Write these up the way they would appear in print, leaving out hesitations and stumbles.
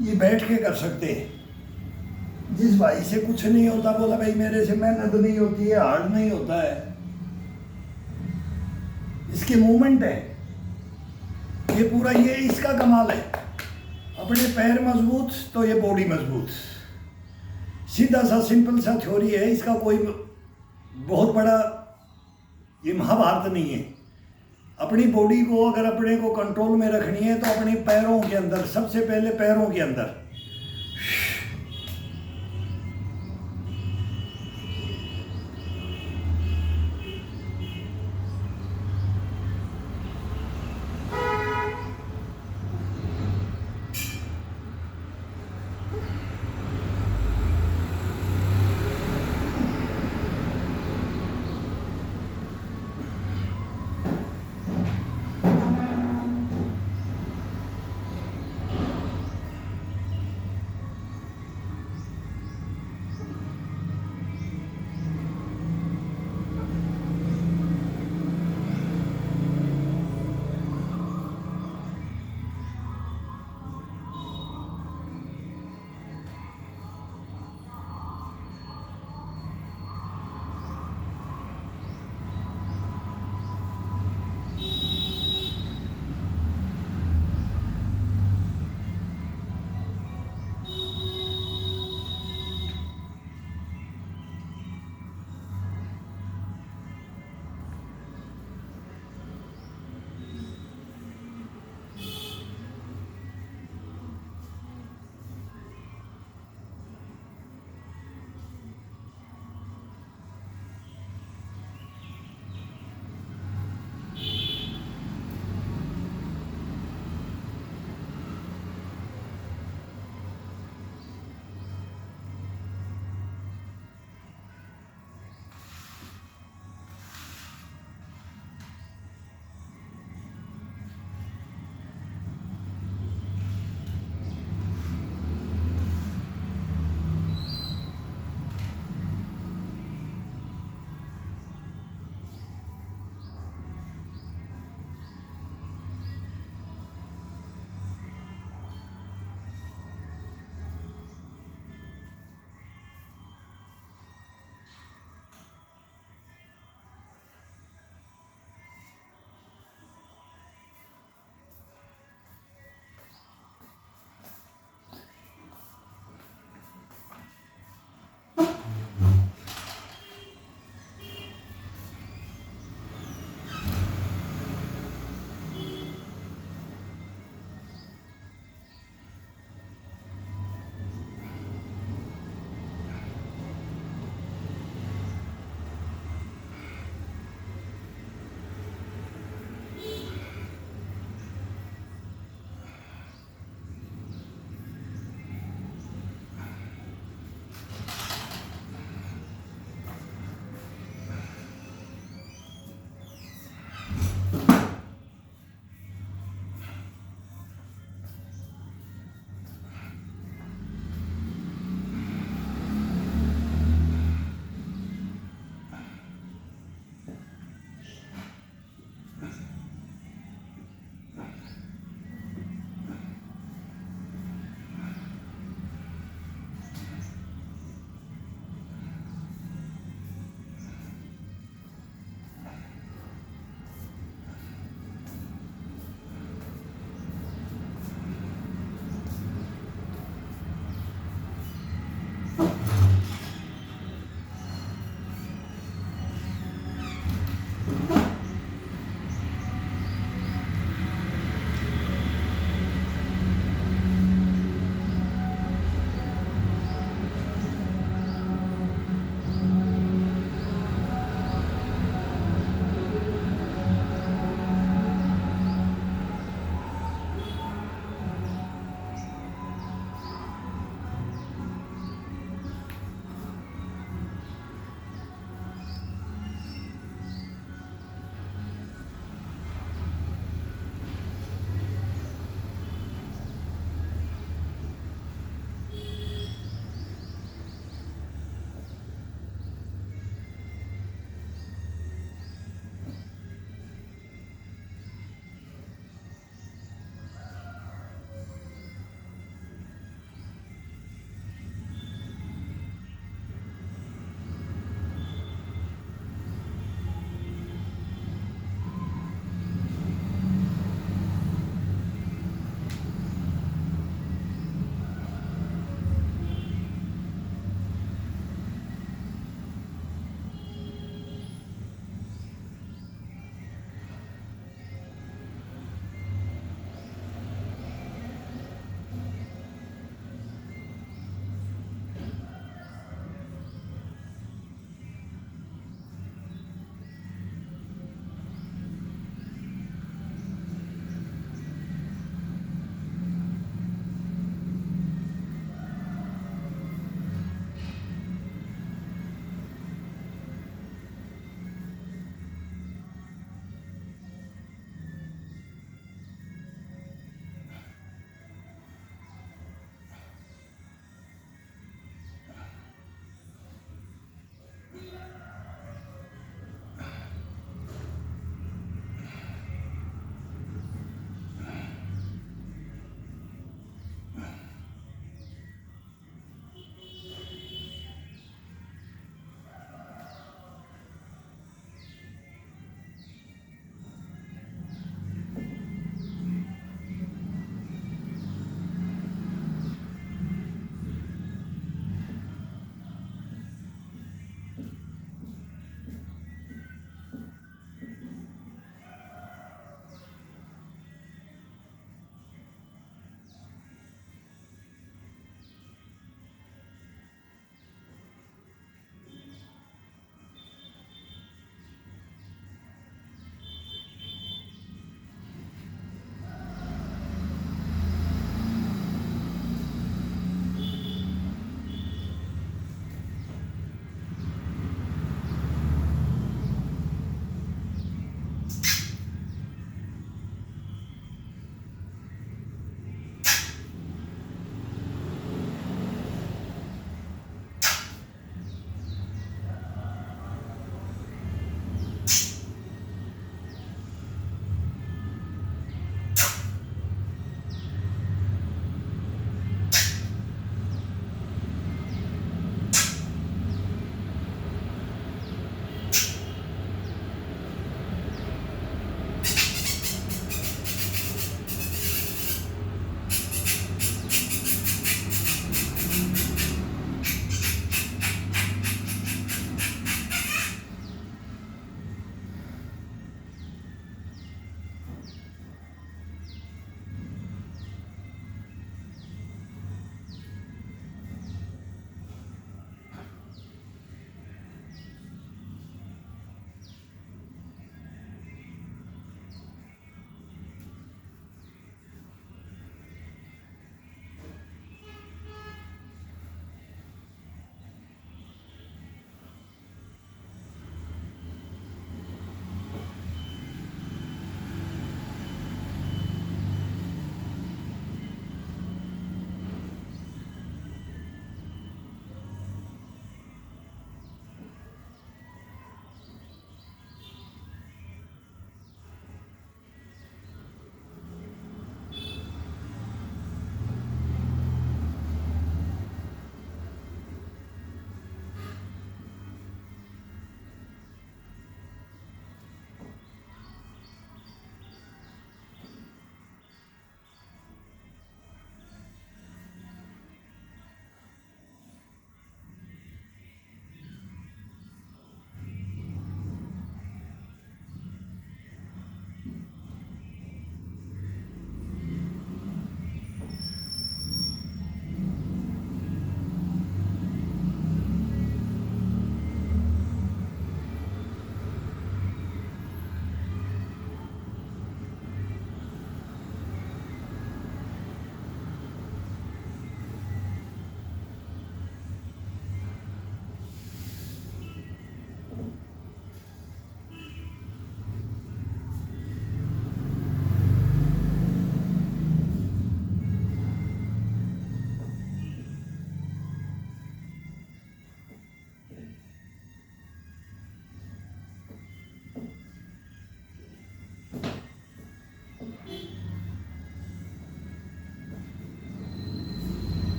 ये बैठ के कर सकते। जिस भाई से कुछ नहीं होता बोला भाई मेरे से मेहनत नहीं होती है, हार्ड नहीं होता है, इसकी मूवमेंट है ये पूरा, ये इसका कमाल है। अपने पैर मजबूत तो ये बॉडी मजबूत। सीधा सा सिंपल सा थ्योरी है, इसका कोई बहुत बड़ा ये महाभारत नहीं है। अपनी बॉडी को अगर अपने को कंट्रोल में रखनी है तो अपने पैरों के अंदर, सबसे पहले पैरों के अंदर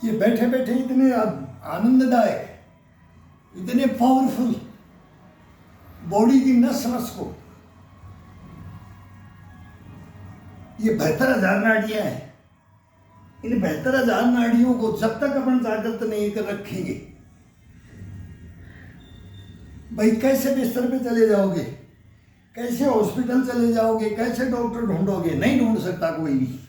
ये बैठे बैठे इतने आनंददायक, इतने पावरफुल बॉडी की नस नस को, ये 72,000 नाड़ियां हैं। इन 72,000 नाड़ियों को जब तक अपन जागृत नहीं कर रखेंगे, भाई कैसे बिस्तर पे चले जाओगे, कैसे हॉस्पिटल चले जाओगे, कैसे डॉक्टर ढूंढोगे? नहीं ढूंढ सकता कोई भी।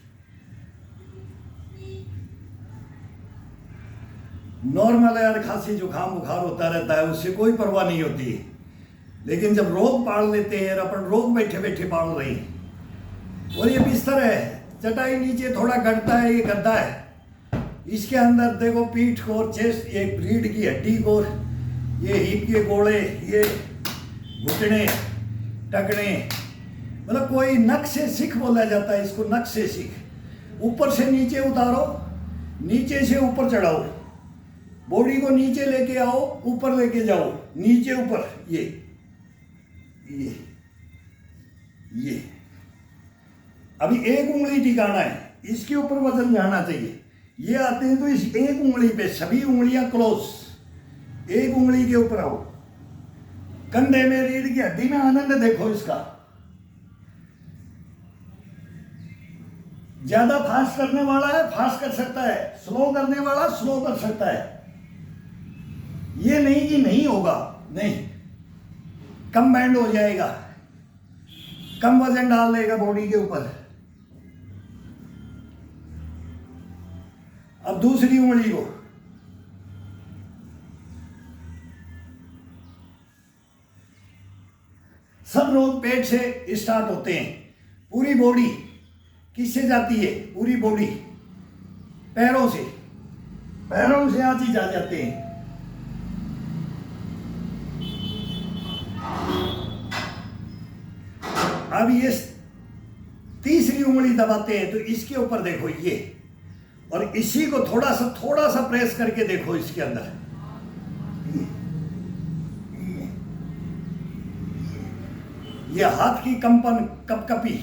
नॉर्मल यार खांसी जुकाम बुखार होता रहता है, उससे कोई परवाह नहीं होती है। लेकिन जब रोग पाल लेते हैं, अपन रोग बैठे बैठे पाल रहे हैं। और ये बिस्तर है, चटाई नीचे थोड़ा गड़ता है, ये गद्दा है। इसके अंदर देखो पीठ को और चेस्ट, ये रीढ़ की हड्डी को, ये हिप के गोले, ये घुटने टकने, मतलब कोई नक से सिख बोला जाता है इसको, नक से सिख। ऊपर से नीचे उतारो, नीचे से ऊपर चढ़ाओ, बॉडी को नीचे लेके आओ, ऊपर लेके जाओ, नीचे ऊपर, ये अभी एक उंगली टिकाना है, इसके ऊपर वजन जाना चाहिए। ये आते हैं तो इस एक उंगली पे, सभी उंगलियां क्लोज, एक उंगली के ऊपर आओ। कंधे में, रीढ़ की हड्डी में आनंद देखो इसका। ज्यादा फास्ट करने वाला है फास्ट कर सकता है, स्लो करने वाला स्लो कर सकता है। ये नहीं कि नहीं होगा, नहीं, कम बैंड हो जाएगा, कम वजन डाल देगा बॉडी के ऊपर। अब दूसरी उंगली को, सब रोग पेट से स्टार्ट होते हैं। पूरी बॉडी किससे जाती है? पूरी बॉडी पैरों से, पैरों से आज ही जा जाते हैं। अब ये तीसरी उंगली दबाते हैं तो इसके ऊपर देखो ये, और इसी को थोड़ा सा प्रेस करके देखो इसके अंदर। ये हाथ की कंपन, कपकपी।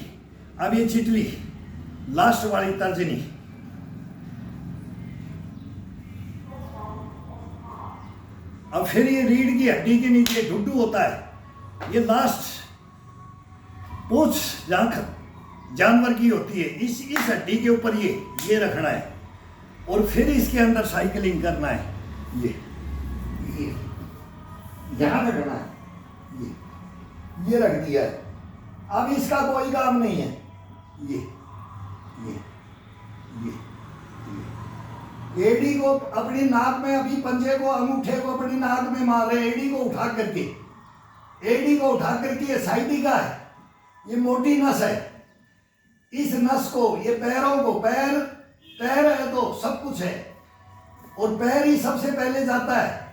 अब ये चिटली, लास्ट वाली तर्जनी। अब फिर ये रीढ़ की हड्डी के नीचे ढुड्डू होता है, ये लास्ट पूंछ जहां जानवर की होती है, इस हड्डी के ऊपर ये रखना है, और फिर इसके अंदर साइकिलिंग करना है। ये यहां रखना है, ये रख दिया है। अब इसका कोई काम नहीं है। ये एडी को अपनी नाक में, अभी पंजे को, अंगूठे को अपनी नाक में मार रहे, एडी को उठा करके, एडी को उठा करके। ये साइडिका है, ये मोटी नस है। इस नस को, ये पैरों को, पैर है तो सब कुछ है, और पैर ही सबसे पहले जाता है।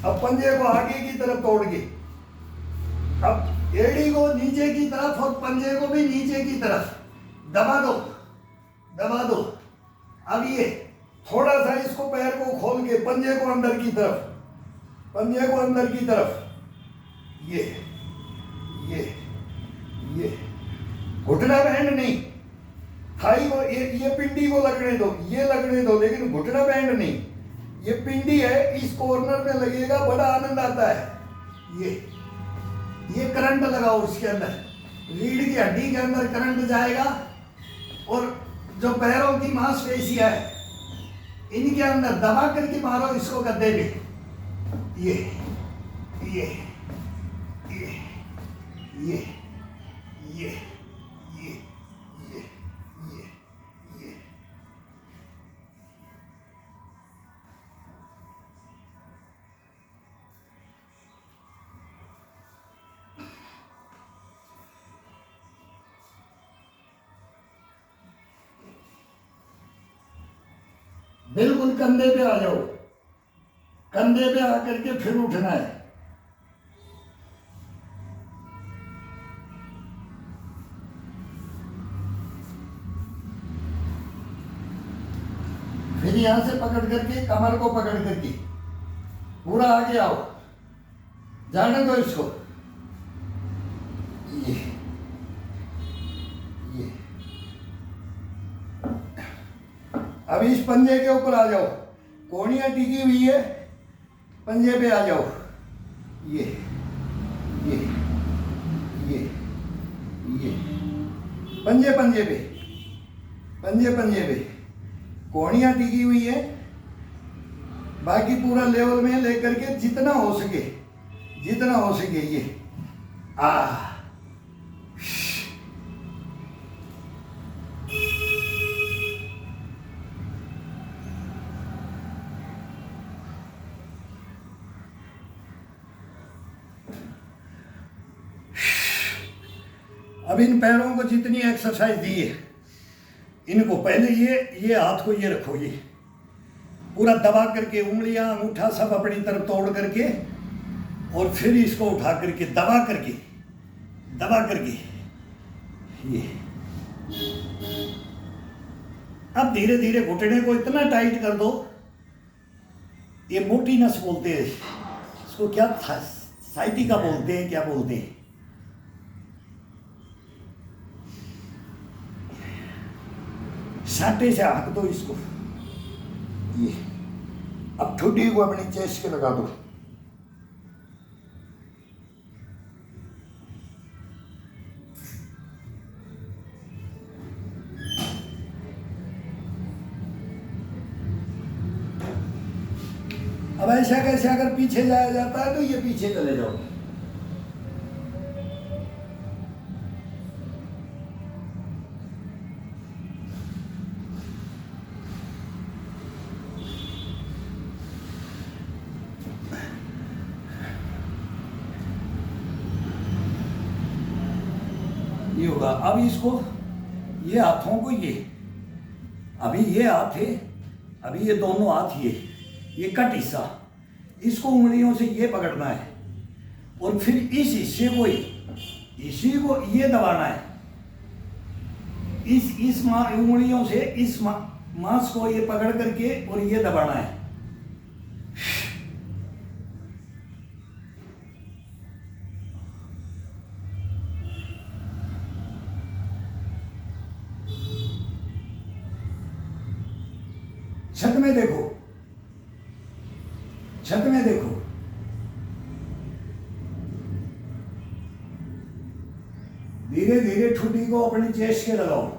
अब पंजे को आगे की तरफ तोड़ के, अब एड़ी को नीचे की तरफ और पंजे को भी नीचे की तरफ दबा दो। अब ये थोड़ा सा इसको, पैर को खोल के पंजे को अंदर की तरफ, ये घुटना बैंड नहीं, थाई को, ये पिंडी को लगने दो, लेकिन घुटना बैंड नहीं। ये पिंडी है, इस कॉर्नर में लगेगा, बड़ा आनंद आता है। ये करंट लगाओ इसके अंदर, रीढ़ की हड्डी के अंदर करंट जाएगा, और जो पैरों की मांसपेशियां है इनके अंदर दबा करके मारो इसको गद्दे पे। ये बिल्कुल कंधे पे आ जाओ, कंधे पे आकर के फिर उठना है। फिर यहां से पकड़ करके, कमर को पकड़ करके पूरा आगे आओ, जाने दो इसको। ये ये। अब इस पंजे के ऊपर आ जाओ, कोहनियाँ टिकी हुई है, पंजे पे आ जाओ। ये ये ये ये पंजे पंजे पे, पंजे पंजे पे कोहनियाँ टिकी हुई है। बाकी पूरा लेवल में लेकर के जितना हो सके, जितना हो सके ये अब इन पैरों को जितनी एक्सरसाइज दी है, इनको पहले ये हाथ को ये रखो, ये पूरा दबा करके, उंगलियां अंगूठा सब अपनी तरफ तोड़ करके, और फिर इसको उठा करके दबा करके ये। अब धीरे धीरे घुटने को इतना टाइट कर दो, ये मोटी नस बोलते हैं इसको, क्या साइटिका बोलते हैं, क्या बोलते हैं। साटे से हाँक दो इसको, ये। अब ठुड्डी को अपनी चेस्ट के लगा दो। अब ऐसा कैसे अगर पीछे जाया जाता है तो ये पीछे चले जाओ। ये होगा। अब इसको, ये हाथों को, ये अभी ये हाथ है, अभी ये दोनों हाथ, ये कट हिस्सा, इसको उंगलियों से ये पकड़ना है, और फिर इस हिस्से को इसी को ये दबाना है, इस उंगलियों से इस मांस को ये पकड़ करके और ये दबाना है। छत में देखो, छत में देखो, धीरे धीरे ठुड्डी को अपने चेस्ट के लगाओ।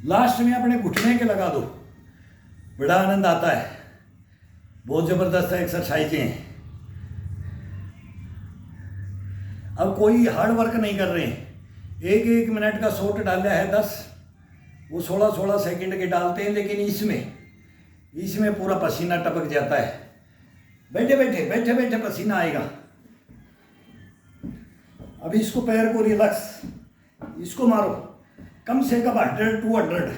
लास्ट में अपने घुटने के लगा दो, बड़ा आनंद आता है, बहुत जबरदस्त एक्सरसाइजें हैं। अब कोई हार्ड वर्क नहीं कर रहे हैं, एक एक मिनट का शॉट डाला है 10, वो 16-16 सेकंड के डालते हैं, लेकिन इसमें पूरा पसीना टपक जाता है, बैठे बैठे पसीना आएगा। अब इसको पैर को रिलैक्स, इसको मारो कम से कम 100-200।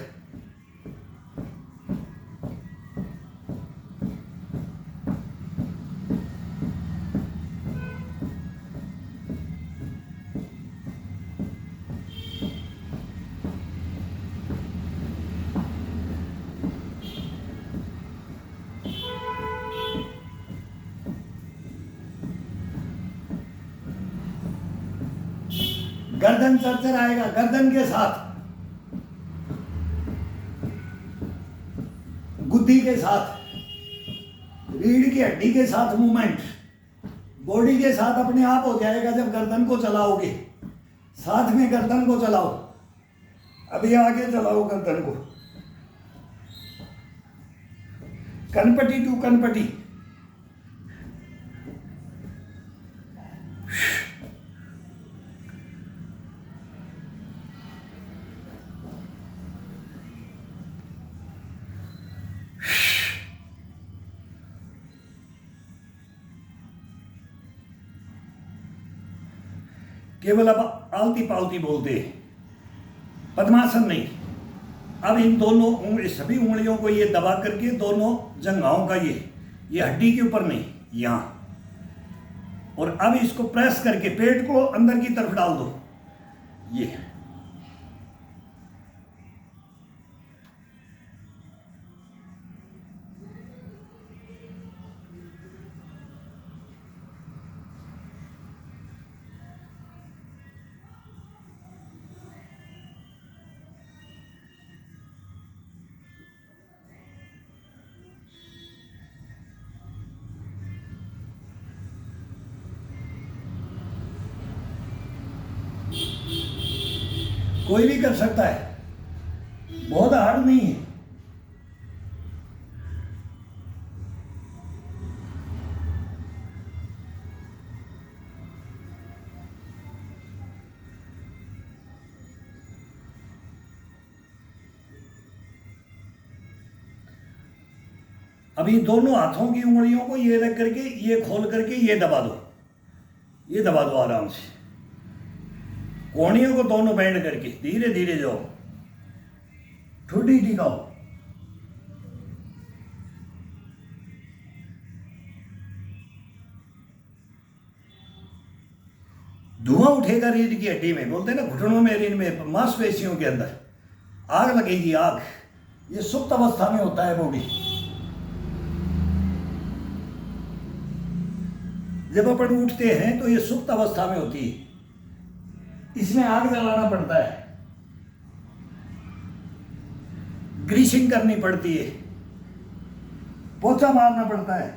गर्दन चरचर आएगा, गर्दन के साथ, गुद्दी के साथ, रीढ़ की हड्डी के साथ मूवमेंट, बॉडी के साथ अपने आप हो जाएगा जब गर्दन को चलाओगे। साथ में गर्दन को चलाओ, अभी आगे चलाओ गर्दन को, कनपटी टू कनपटी। केवल अब आलती पालती बोलते, पद्मासन नहीं। अब इन दोनों सभी उंगलियों को ये दबा करके दोनों जंघाओं का ये हड्डी के ऊपर नहीं, यहाँ। और अब इसको प्रेस करके पेट को अंदर की तरफ डाल दो। ये कोई भी कर सकता है, बहुत हार्ड नहीं है। अभी दोनों हाथों की उंगलियों को ये रख करके, ये खोल करके, ये दबा दो, ये दबा दो आराम से। कोहनियों को दोनों बैंड करके धीरे धीरे जाओ, ठुड्डी टिकाओ। धुआं उठेगा रीढ़ की हड्डी में, बोलते हैं ना घुटनों में, रीढ़ में, मांसपेशियों के अंदर आग लगेगी, आग। ये सुप्त अवस्था में होता है बॉडी। जब अपन उठते हैं तो ये सुप्त अवस्था में होती है, इसमें आग जलाना पड़ता है, ग्रीसिंग करनी पड़ती है, पोछा मारना पड़ता है,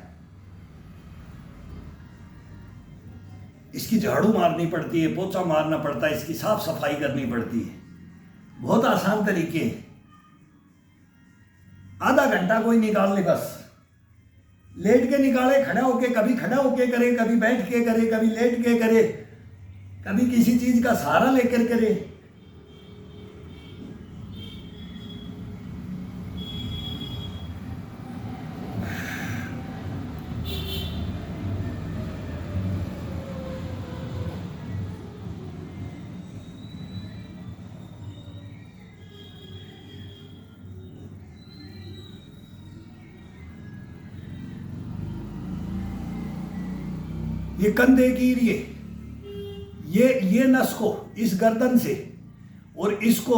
इसकी झाड़ू मारनी पड़ती है, पोछा मारना पड़ता है, इसकी साफ सफाई करनी पड़ती है। बहुत आसान तरीके हैं, आधा घंटा कोई निकाल ले बस। लेट के निकाले, खड़ा होके, कभी खड़ा होके करे, कभी बैठ के करे, कभी लेट के करे, कभी किसी चीज का सहारा लेकर करे। ये कंधे की ये नस को इस गर्दन से और इसको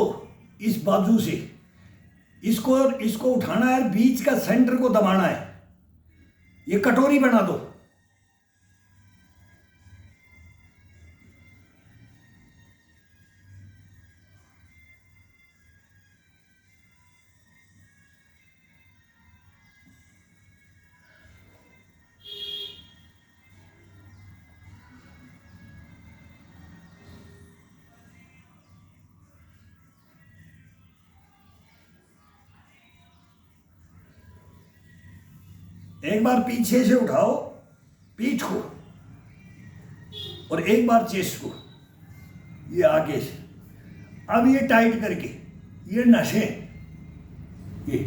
इस बाजू से, इसको उठाना है, बीच का सेंटर को दबाना है। ये कटोरी बना दो। एक बार पीछे से उठाओ पीठ को, और एक बार चेस्ट को, ये आगे से। अब ये टाइट करके, ये नसें, ये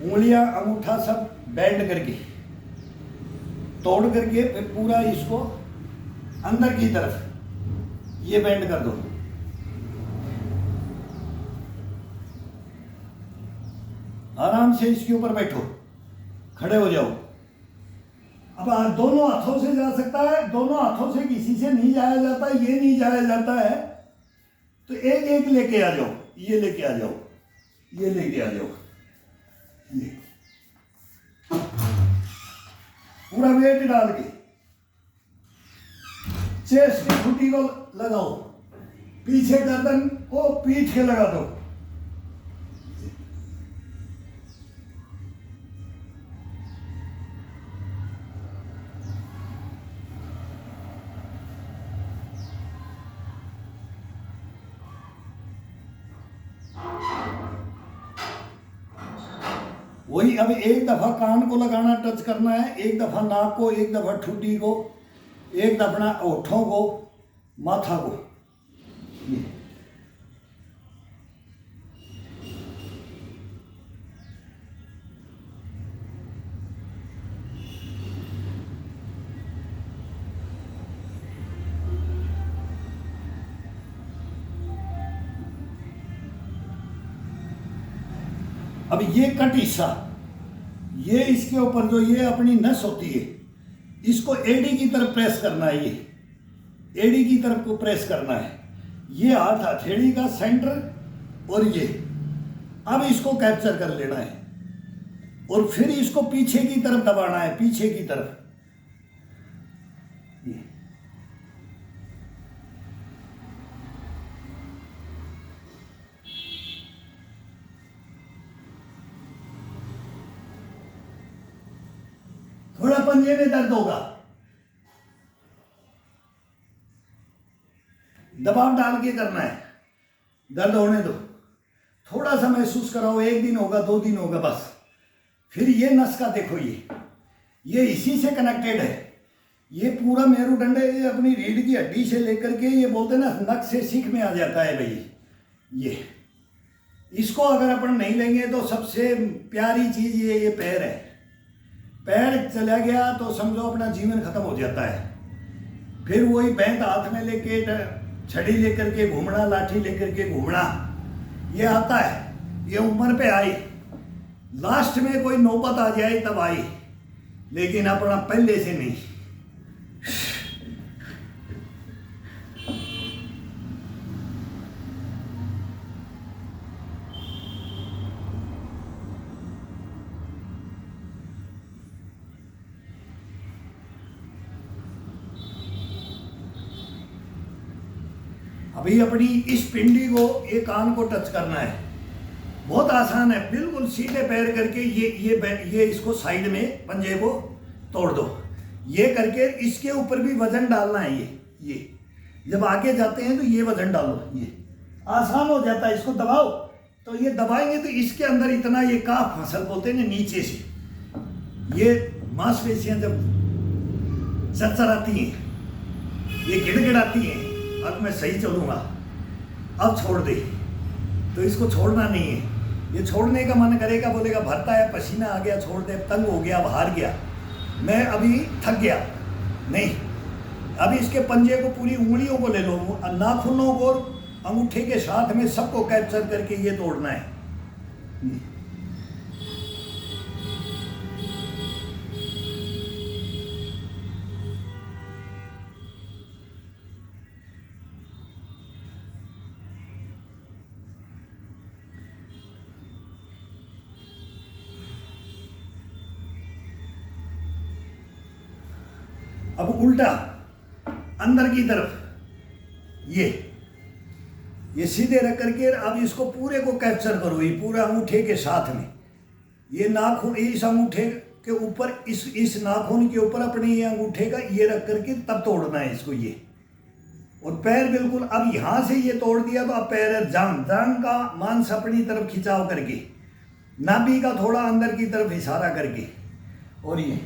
उंगलियां, अंगूठा सब बैंड करके, तोड़ करके, फिर पूरा इसको अंदर की तरफ ये बैंड कर दो। आराम से इसके ऊपर बैठो, खड़े हो जाओ। अब दोनों हाथों से जा सकता है, दोनों हाथों से किसी से नहीं जाया जाता, ये नहीं जाया जाता है, तो एक एक लेके आ जाओ, ये लेके आ जाओ, ये लेके आ जाओ, ये पूरा वेट डाल के चेस्ट की खूंटी को लगाओ, पीछे गर्दन को पीठ के लगा दो। वही अब एक दफा कान को लगाना, टच करना है, एक दफा नाक को, एक दफा ठुड्डी को, एक अपना होठों को, माथा को, ये अब ये कट हिस्सा, ये इसके ऊपर जो ये अपनी नस होती है, इसको एडी की तरफ प्रेस करना है, ये एडी की तरफ को प्रेस करना है। ये हाथ हथेली का सेंटर और ये, अब इसको कैप्चर कर लेना है और फिर इसको पीछे की तरफ दबाना है, पीछे की तरफ। ये थोड़ा पंजे में दर्द होगा, दबाव डाल के करना है, दर्द होने दो, थोड़ा सा महसूस कराओ, 1 दिन होगा 2 दिन होगा बस। फिर ये नस का देखो, ये इसी से कनेक्टेड है, ये पूरा मेरुदंड ये अपनी रीढ़ की हड्डी से लेकर के ये बोलते हैं ना नक से सीख में आ जाता है भाई। ये इसको अगर अपन नहीं लेंगे तो सबसे प्यारी चीज ये पैर है। पैर चला गया तो समझो अपना जीवन खत्म हो जाता है। फिर वही बैंत हाथ में लेके छड़ी लेकर के घूमना, लाठी लेकर के घूमना, ये आता है। ये उम्र पे आई, लास्ट में कोई नौबत आ जाए तब आई, लेकिन अपना पहले से नहीं। अभी अपनी इस पिंडी को, ये कान को टच करना है, बहुत आसान है, बिल्कुल सीधे पैर करके ये इसको साइड में पंजे को तोड़ दो। ये करके इसके ऊपर भी वजन डालना है। ये जब आगे जाते हैं तो ये वजन डालो, ये आसान हो जाता है। इसको दबाओ तो ये दबाएंगे तो इसके अंदर इतना ये काफ फसल बोलते हैं ना, नीचे से ये मांसपेशियां जब चरचराती हैं, ये गिड़गिड़ाती हैं, अब मैं सही चलूंगा, अब छोड़ दे, तो इसको छोड़ना नहीं है। ये छोड़ने का मन करेगा, बोलेगा भरता है, पसीना आ गया, छोड़ दे, तंग हो गया, बाहर गया, मैं अभी थक गया, नहीं। अभी इसके पंजे को, पूरी उंगलियों को ले लो, नाखूनों को, अंगूठे के साथ में सबको कैप्चर करके ये तोड़ना है। अब उल्टा अंदर की तरफ, ये सीधे रख करके अब इसको पूरे को कैप्चर करो, ये पूरा अंगूठे के साथ में। ये नाखून, इस अंगूठे के ऊपर, इस नाखून के ऊपर अपने ये अंगूठे का ये रख करके तब तोड़ना है इसको, ये। और पैर बिल्कुल, अब यहाँ से ये तोड़ दिया तो अब पैर, जांग का मांस अपनी तरफ खिंचाव करके, नाभि का थोड़ा अंदर की तरफ इशारा करके, और ये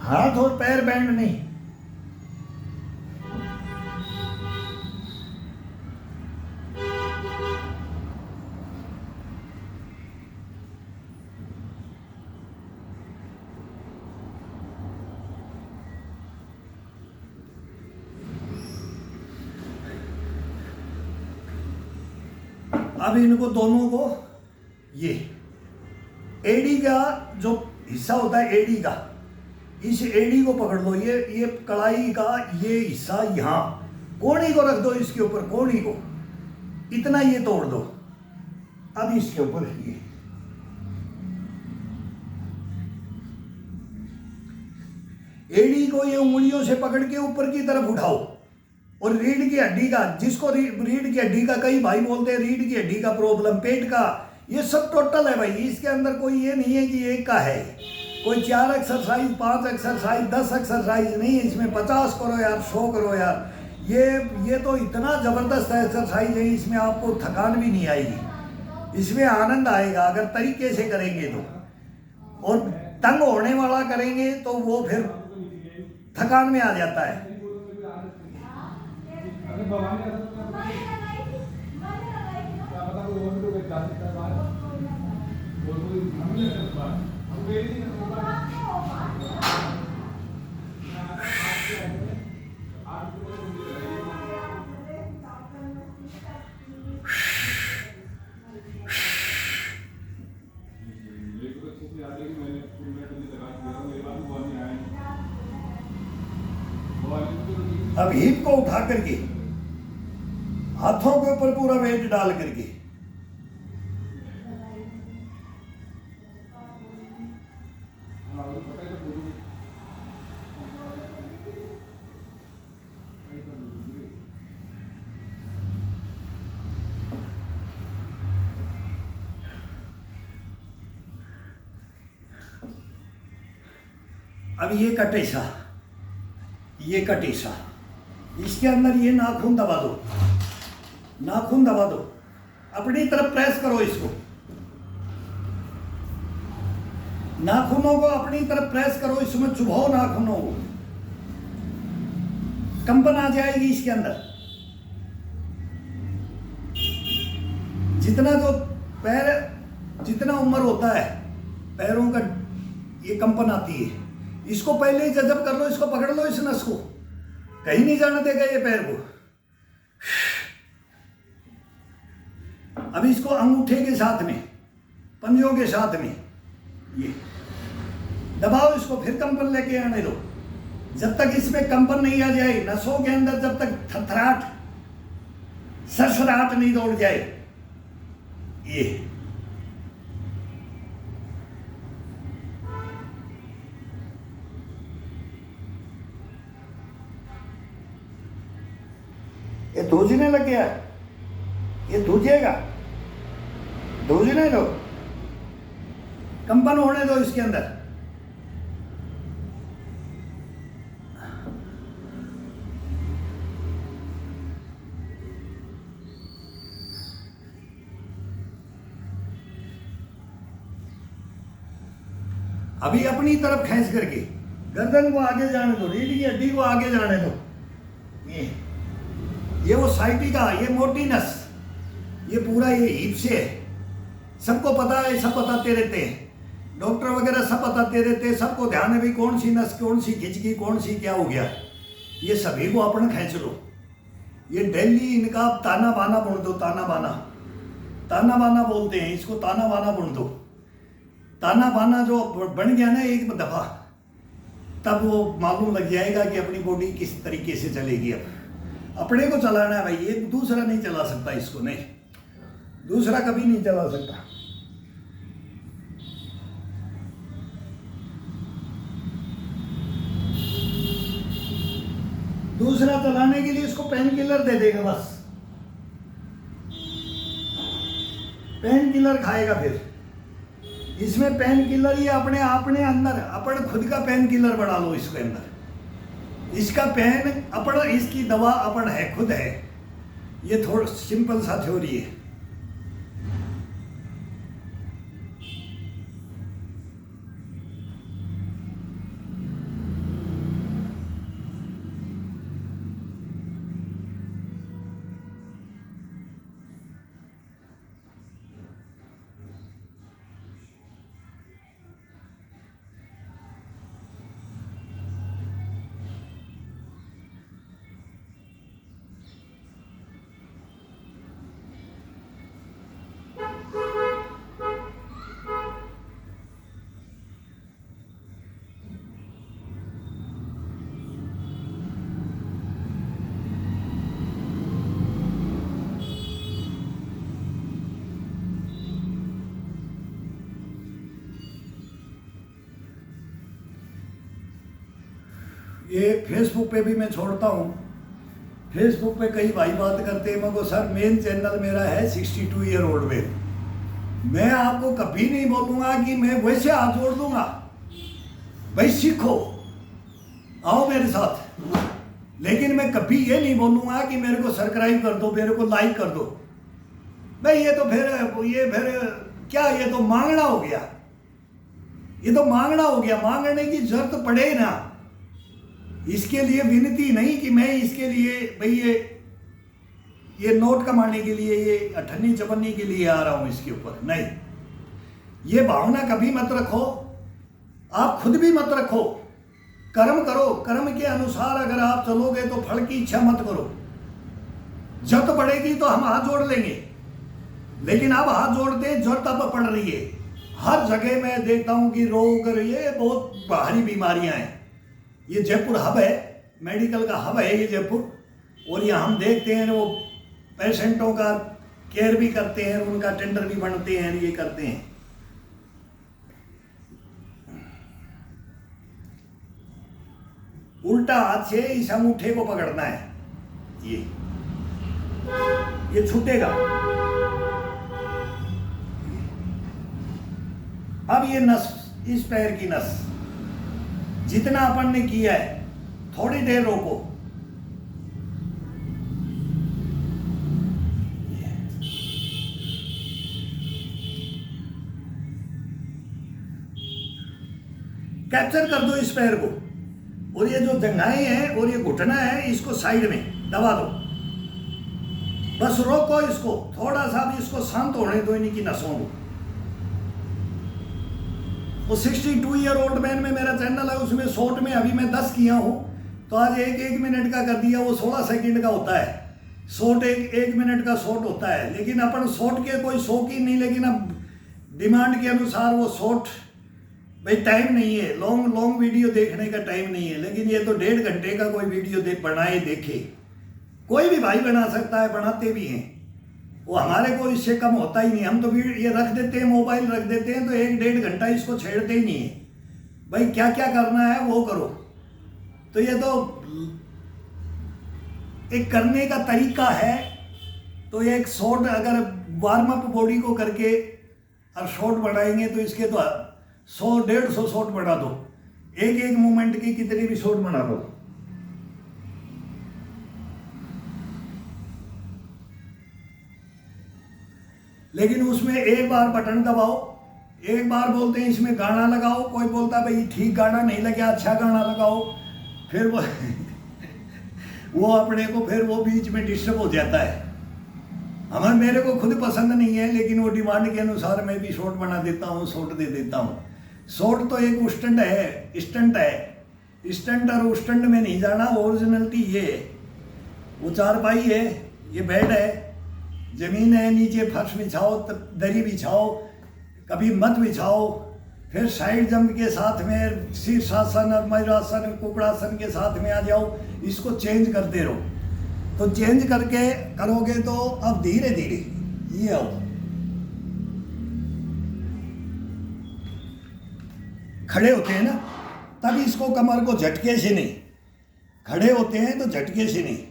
हाथ और पैर बैंड नहीं। अब इनको दोनों को, ये एडी का जो हिस्सा होता है, एडी का, इस एडी को पकड़ लो, ये कढ़ाई का ये हिस्सा, यहाँ कोणी को रख दो, इसके ऊपर कोणी को इतना ये तोड़ दो। अब इसके ऊपर ये एडी को ये उंगलियों से पकड़ के ऊपर की तरफ उठाओ, और रीढ़ की हड्डी का, जिसको रीढ़ की हड्डी का कई भाई बोलते हैं रीढ़ की हड्डी का प्रॉब्लम, पेट का, ये सब टोटल है भाई। इसके अंदर कोई ये नहीं है कि एक का है, कोई 4 एक्सरसाइज, 5 एक्सरसाइज, 10 एक्सरसाइज नहीं है इसमें, 50 करो यार, 100 करो यार। ये तो इतना ज़बरदस्त एक्सरसाइज है, इसमें आपको थकान भी नहीं आएगी, इसमें आनंद आएगा अगर तरीके से करेंगे तो। और तंग होने वाला करेंगे तो वो फिर थकान में आ जाता है। अब हिप को उठा करके हाथों के ऊपर पूरा वेट डाल करके अब ये कटेसा, ये कटेसा, इसके अंदर ये नाखून दबा दो, नाखून दबा दो, अपनी तरफ प्रेस करो इसको, नाखूनों को अपनी तरफ प्रेस करो, इसमें चुभाओ नाखूनों को, कंपन आ जाएगी इसके अंदर। जितना जो पैर, जितना उम्र होता है पैरों का ये कंपन आती है, इसको पहले ही जजब कर लो, इसको पकड़ लो, इस नस को कहीं नहीं जाने देगा ये पैर को। अब इसको अंगूठे के साथ में, पंजों के साथ में ये दबाओ, इसको फिर कंपन लेके आने दो। जब तक इसमें कंपन नहीं आ जाए नसों के अंदर, जब तक थरथराहट, सरसराहट नहीं दौड़ जाए, ये धूजने लग गया, ये धूजेगा, धूजने दो, कंपन होने दो इसके अंदर। अभी अपनी तरफ खींच करके गर्दन को आगे जाने दो, रीढ़ की हड्डी को आगे जाने दो। ये वो साइटिका, ये मोटी नस, ये पूरा ये हिप से है, सबको पता है, सब बताते रहते हैं, डॉक्टर वगैरह सब बताते रहते हैं, सबको ध्यान है भाई कौन सी नस, कौन सी खिंच गई, कौन सी क्या हो गया। ये सभी को अपन खींच लो। ये डेली इनका ताना बाना बुन दो, ताना बाना, ताना बाना बोलते हैं इसको, ताना बाना बुन दो। ताना बाना जो बन गया ना एक दफा, तब वो मालूम लग जाएगा कि अपनी बॉडी किस तरीके से चलेगी। अब अपने को चलाना है भाई, ये दूसरा नहीं चला सकता इसको, नहीं, दूसरा कभी नहीं चला सकता। दूसरा चलाने के लिए इसको पेन किलर दे देगा, बस पेन किलर खाएगा। फिर इसमें पेन किलर ये अपने अंदर अपन खुद का पेन किलर बना लो इसके अंदर। इसका पेन अपन, इसकी दवा अपन है, खुद है। ये थोड़ा सिंपल सा थ्योरी है। ये फेसबुक पे भी मैं छोड़ता हूँ। फेसबुक पे कई भाई बात करते हैं मगर सर मेन चैनल मेरा है 62 ईयर ओल्ड में। मैं आपको कभी नहीं बोलूँगा कि मैं वैसे हाथ जोड़ दूंगा, भाई सीखो, आओ मेरे साथ। लेकिन मैं कभी ये नहीं बोलूँगा कि मेरे को सब्सक्राइब कर दो, मेरे को लाइक कर दो। भाई ये तो फिर क्या, ये तो मांगना हो गया। ये तो मांगना हो गया, मांगने की जरूरत पड़े ना, इसके लिए विनती नहीं कि मैं इसके लिए भाई ये नोट कमाने के लिए, ये अठन्नी चवन्नी के लिए आ रहा हूं इसके ऊपर, नहीं। ये भावना कभी मत रखो, आप खुद भी मत रखो। कर्म करो, कर्म के अनुसार अगर आप चलोगे तो फल की इच्छा मत करो। जरूरत पड़ेगी तो हम हाथ जोड़ लेंगे, लेकिन अब हाथ जोड़ते हैं जरूरत अब पड़ रही है। हर जगह मैं देखता हूं कि रोग, ये बहुत भारी बीमारियां हैं। ये जयपुर हब है, मेडिकल का हब है ये जयपुर, और यहाँ हम देखते हैं वो पेशेंटों का केयर भी करते हैं, उनका टेंडर भी बनते हैं, ये करते हैं। उल्टा हाथ से इस अंगूठे को पकड़ना है, ये छूटेगा। अब ये नस, इस पैर की नस, जितना अपन ने किया है थोड़ी देर रोको। कैप्चर कर दो इस पैर को, और ये जो जंघाएं हैं और ये घुटना है इसको साइड में दबा दो। बस रोको इसको, थोड़ा सा भी इसको शांत होने दो इनकी नसों को। वो 62 ईयर ओल्ड मैन में मेरा चैनल है, उसमें शॉर्ट में अभी मैं 10 किया हूँ, तो आज एक मिनट का कर दिया। वो 16 सेकंड का होता है शॉर्ट, एक मिनट का शॉर्ट होता है। लेकिन अपन शॉर्ट के कोई शौकीन नहीं, लेकिन अब डिमांड के अनुसार वो शॉर्ट, भाई टाइम नहीं है, लॉन्ग वीडियो देखने का टाइम नहीं है। लेकिन ये तो 1.5 घंटे का कोई वीडियो बनाए देखे, कोई भी भाई बना सकता है, बनाते भी हैं। वो हमारे को इससे कम होता ही नहीं। हम तो ये रख देते हैं, मोबाइल रख देते हैं, तो 1-1.5 घंटा इसको छेड़ते ही नहीं है। भाई क्या क्या करना है वो करो। तो ये तो एक करने का तरीका है। तो एक शॉर्ट अगर वार्म अप बॉडी को करके और शॉर्ट बनाएंगे तो इसके तो 100-150 शॉर्ट बना दो, एक मूवमेंट की कितनी भी शॉर्ट बना दो। लेकिन उसमें एक बार बटन दबाओ, एक बार बोलते हैं इसमें गाना लगाओ, कोई बोलता है भाई ठीक गाना नहीं लगा, अच्छा गाना लगाओ, फिर वो अपने को फिर वो बीच में डिस्टर्ब हो जाता है। हमें, मेरे को खुद पसंद नहीं है, लेकिन वो डिमांड के अनुसार मैं भी शॉर्ट बना देता हूँ, शॉर्ट दे देता हूँ। शॉर्ट तो एक स्टंट है, स्टंट और स्टंट में नहीं जाना। ओरिजिनलिटी ये है, वो चारपाई है, ये बेड है, जमीन है, नीचे फर्श बिछाओ, दरी बिछाओ, कभी मत बिछाओ। फिर साइड जंप के साथ में शीर्षासन और मयूरासन, कुकड़ासन के साथ में आ जाओ। इसको चेंज करते रहो। तो चेंज करके करोगे तो अब धीरे धीरे ये आओ, खड़े होते हैं ना, तब इसको कमर को झटके से नहीं, खड़े होते हैं तो झटके से नहीं।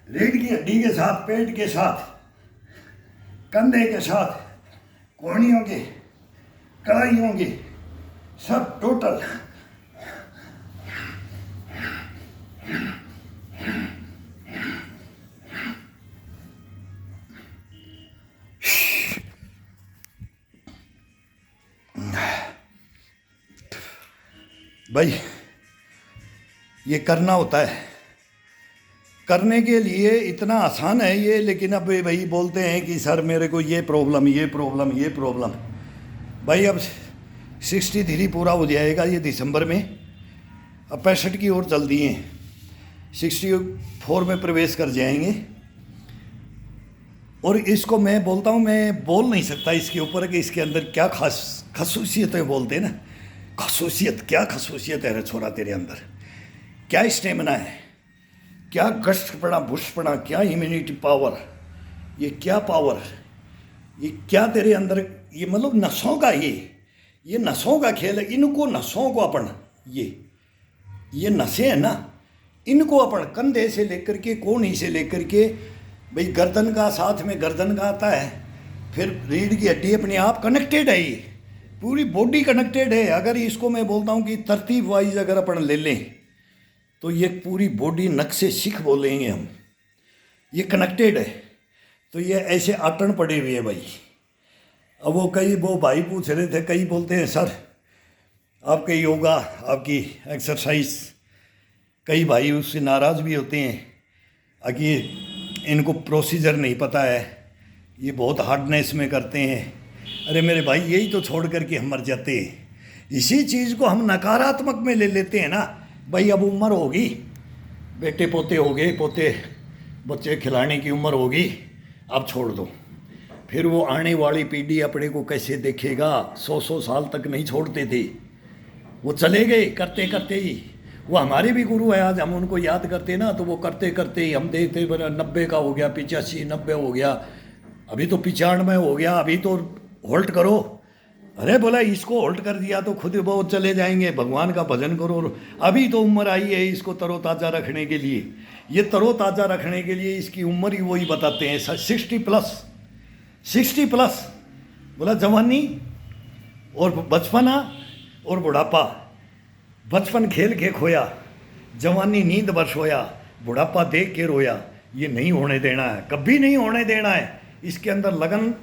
रीढ़ की हड्डी के साथ, पेट के साथ, कंधे के साथ, कोहनियों के, कड़ाइयों के, सब टोटल। भाई ये करना होता है, करने के लिए इतना आसान है ये। लेकिन अब भाई बोलते हैं कि सर मेरे को ये प्रॉब्लम। भाई अब 63 पूरा हो जाएगा ये दिसंबर में, अब 65 की ओर चल दिए हैं, 64 में प्रवेश कर जाएंगे। और इसको मैं बोलता हूँ, मैं बोल नहीं सकता इसके ऊपर कि इसके अंदर क्या खसूसियत है, बोलते हैं ना, खसूसियत, क्या खसूसियत है रे छोरा तेरे अंदर। क्या स्टेमिना है, क्या गश्तपना भुष्पना, क्या इम्यूनिटी पावर, ये क्या पावर, ये क्या तेरे अंदर, ये मतलब नसों का ये नसों का खेल है। इनको नसों को अपन ये नसें हैं ना, इनको अपन कंधे से लेकर के कोहनी से लेकर के भाई गर्दन का, साथ में गर्दन का आता है, फिर रीढ़ की हड्डी अपने आप कनेक्टेड है, ये पूरी बॉडी कनेक्टेड है। अगर इसको मैं बोलता हूँ कि तरतीब वाइज अगर अपन ले लें तो ये पूरी बॉडी नक्शे सिख बोलेंगे हम, ये कनेक्टेड है। तो ये ऐसे आटन पड़े हुए हैं भाई। अब वो भाई पूछ रहे थे, कई बोलते हैं सर आपके योगा, आपकी एक्सरसाइज, कई भाई उससे नाराज़ भी होते हैं कि इनको प्रोसीजर नहीं पता है, ये बहुत हार्डनेस में करते हैं। अरे मेरे भाई यही तो छोड़ करके हम मर जाते हैं। इसी चीज़ को हम नकारात्मक में ले लेते हैं ना भाई। अब उम्र होगी, बेटे पोते हो गए, पोते बच्चे खिलाने की उम्र होगी, अब छोड़ दो। फिर वो आने वाली पीढ़ी अपने को कैसे देखेगा। 100 साल तक नहीं छोड़ते थे, वो चले गए करते करते ही। वो हमारे भी गुरु है, आज हम उनको याद करते ना तो वो करते करते ही हम देखते 90 का हो गया, 85 90 हो गया, अभी तो 95 हो गया, अभी तो होल्ड करो। अरे बोला इसको होल्ड कर दिया तो खुद वो चले जाएंगे, भगवान का भजन करो। अभी तो उम्र आई है इसको तरोताज़ा रखने के लिए। ये तरोताज़ा रखने के लिए इसकी उम्र ही वही बताते हैं 60 प्लस। बोला जवानी और बचपना और बुढ़ापा। बचपन खेल के खोया, जवानी नींद बरस होया, बुढ़ापा देख के रोया। ये नहीं होने देना है, कभी नहीं होने देना है। इसके अंदर लगन,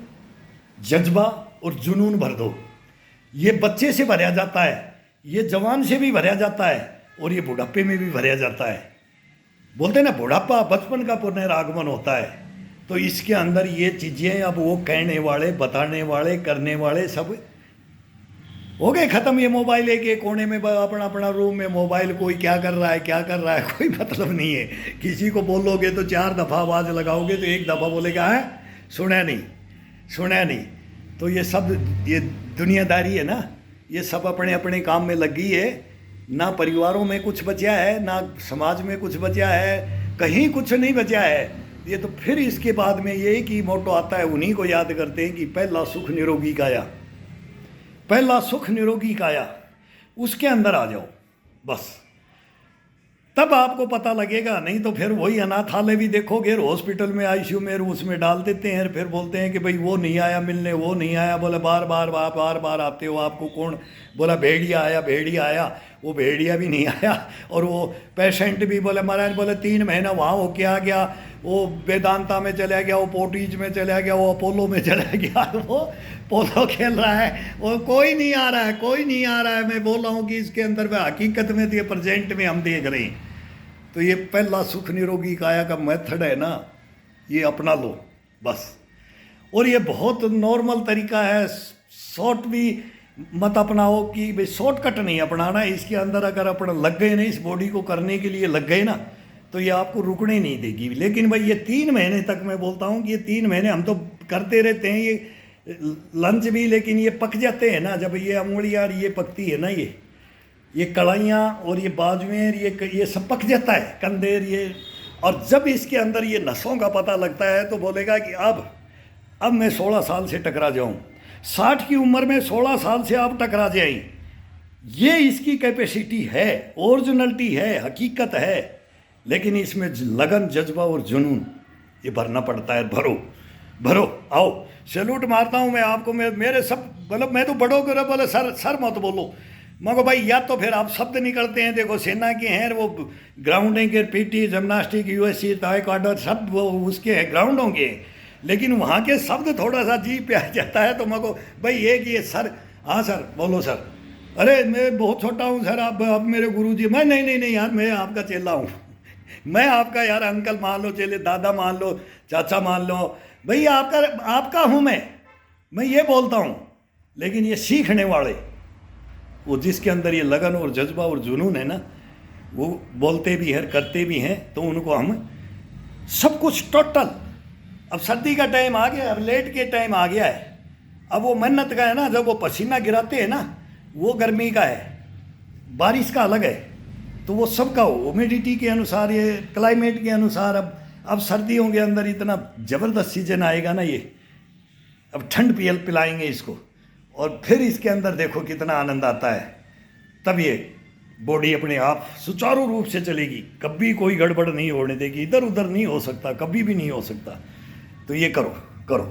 जज्बा और जुनून भर दो। ये बच्चे से भरा जाता है, ये जवान से भी भरा जाता है और ये बुढ़ापे में भी भरा जाता है। बोलते हैं ना बुढ़ापा बचपन का पुनरागमन होता है। तो इसके अंदर ये चीज़ें अब वो कहने वाले, बताने वाले, करने वाले सब हो गए ख़त्म। ये मोबाइल एक कोने में अपना अपना रूम में मोबाइल, कोई क्या कर रहा है कोई मतलब नहीं है। किसी को बोलोगे तो 4 दफ़ा आवाज़ लगाओगे तो 1 दफ़ा बोलेगा है सुना नहीं। तो ये सब ये दुनियादारी है ना, ये सब अपने अपने काम में लगी है। ना परिवारों में कुछ बचा है, ना समाज में कुछ बचा है, कहीं कुछ नहीं बचा है। ये तो फिर इसके बाद में ये कि मोटो आता है, उन्हीं को याद करते हैं कि पहला सुख निरोगी काया, पहला सुख निरोगी काया, उसके अंदर आ जाओ बस, तब आपको पता लगेगा। नहीं तो फिर वही अनाथालय भी देखोगे, हॉस्पिटल में आईसीयू में उसमें डाल देते हैं, फिर बोलते हैं कि भाई वो नहीं आया मिलने, वो नहीं आया। बोले बार बार आते हो, आपको कौन बोला भेड़िया आया, वो भेड़िया भी नहीं आया। और वो पेशेंट भी बोले महाराज बोले 3 महीना वहाँ हो के आ गया, वो वेदांता में चला गया, वो पोर्टीज में चला गया, वो अपोलो में चला गया, वो पोलो खेल रहा है, वो कोई नहीं आ रहा है। मैं बोल रहा हूँ कि इसके अंदर में हकीकत में तो ये प्रेजेंट में हम देख रहे हैं। तो ये पहला सुख निरोगी काया का मेथड है ना, ये अपना लो बस। और ये बहुत नॉर्मल तरीका है, शॉर्ट भी मत अपनाओ कि भाई शॉर्टकट नहीं अपनाना। इसके अंदर अगर अपन लग गए ना, इस बॉडी को करने के लिए लग गए ना, तो ये आपको रुकने नहीं देगी। लेकिन भाई ये 3 महीने तक मैं बोलता हूँ कि ये 3 महीने हम तो करते रहते हैं ये लंच भी, लेकिन ये पक जाते हैं ना, जब ये उंगलियाँ ये पकती है ना, ये कड़ाइयाँ और ये बाजुएं, ये सब पक जाता है, कंधेर ये। और जब इसके अंदर ये नसों का पता लगता है तो बोलेगा कि अब मैं 16 साल से टकरा जाऊँ, 60 की उम्र में 16 साल से आप टकरा जाएं। ये इसकी कैपेसिटी है, ओरिजिनलिटी है, हकीकत है। लेकिन इसमें लगन, जज्बा और जुनून ये भरना पड़ता है। भरो आओ। सैल्यूट मारता हूँ मैं आपको। मेरे सब मतलब मैं तो बड़ों को बोले सर मत बोलो। मगर भाई या तो फिर आप शब्द निकलते हैं, देखो सेना के हैं वो ग्राउंडिंग के, पीटी, जिम्नास्टिक, यूएससी, ताइक्वांडो सब वो उसके हैं, ग्राउंडों के। लेकिन वहाँ के शब्द थोड़ा सा जी पे आ जाता है तो मको भाई एक ये सर, हाँ सर बोलो सर, अरे मैं बहुत छोटा हूँ सर, आप मेरे गुरुजी। मैं नहीं यार, मैं आपका चेला हूँ, मैं आपका यार अंकल मान लो, चेले दादा मान लो, चाचा मान लो, भाई आपका हूँ मैं ये बोलता हूँ। लेकिन ये सीखने वाले, वो जिसके अंदर ये लगन और जज्बा और जुनून है ना, वो बोलते भी हैं, करते भी हैं, तो उनको हम सब कुछ टोटल। अब सर्दी का टाइम आ गया, अब लेट के टाइम आ गया है, अब वो मेहनत का है ना, जब वो पसीना गिराते हैं ना, वो गर्मी का है, बारिश का अलग है। तो वो सबका हो, ह्यूमिडिटी के अनुसार, ये क्लाइमेट के अनुसार। अब सर्दियों के अंदर इतना ज़बरदस्त सीजन आएगा ना ये, अब ठंड पिलाएंगे इसको, और फिर इसके अंदर देखो कितना आनंद आता है। तब ये बॉडी अपने आप सुचारू रूप से चलेगी, कभी कोई गड़बड़ नहीं होने देगी, इधर उधर नहीं हो सकता, कभी भी नहीं हो सकता। तो ये करो करो।